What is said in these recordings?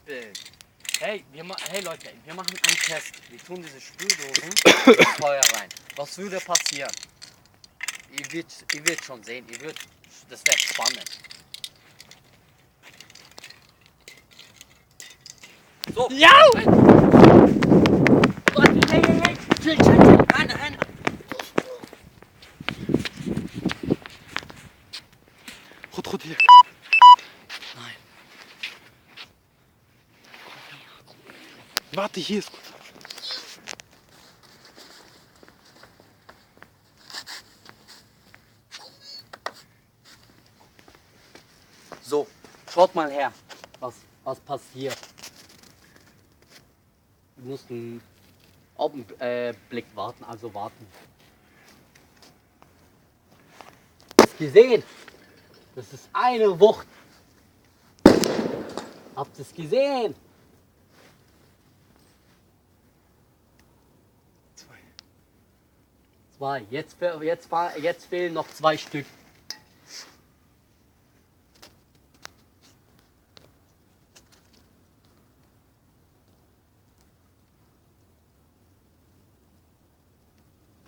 Beispiel. Hey, hey Leute, wir machen einen Test. Wir tun diese Sprühdosen ins Feuer rein. Was würde passieren? Ihr wird schon sehen. Das wird spannend. So. Ja! Hey. Chill. Nein. Rot, hier. Nein. Warte, hier ist gut. So, schaut mal her, was passiert. Wir mussten auf den Blick warten, also warten. Habt ihr gesehen? Das ist eine Wucht. Habt ihr es gesehen? 2. Jetzt fehlen noch 2 Stück.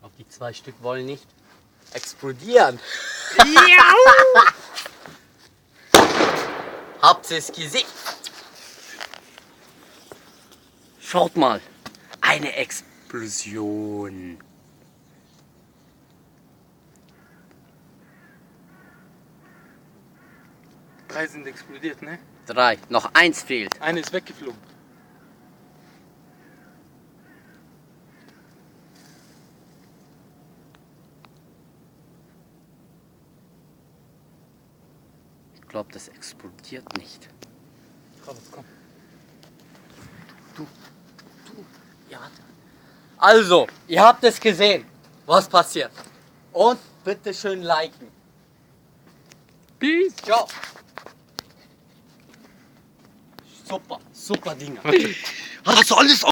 Auf die 2 Stück wollen nicht explodieren. Ja! Habt ihr es gesehen? Schaut mal, eine Explosion. Drei sind explodiert, ne? 3. Noch 1 fehlt. Eine ist weggeflogen. Ich glaube, das explodiert nicht. Komm. Du. Ja. Also, ihr habt es gesehen, was passiert. Und bitte schön liken. Peace. Ciao. Super Dinger. Hast du alles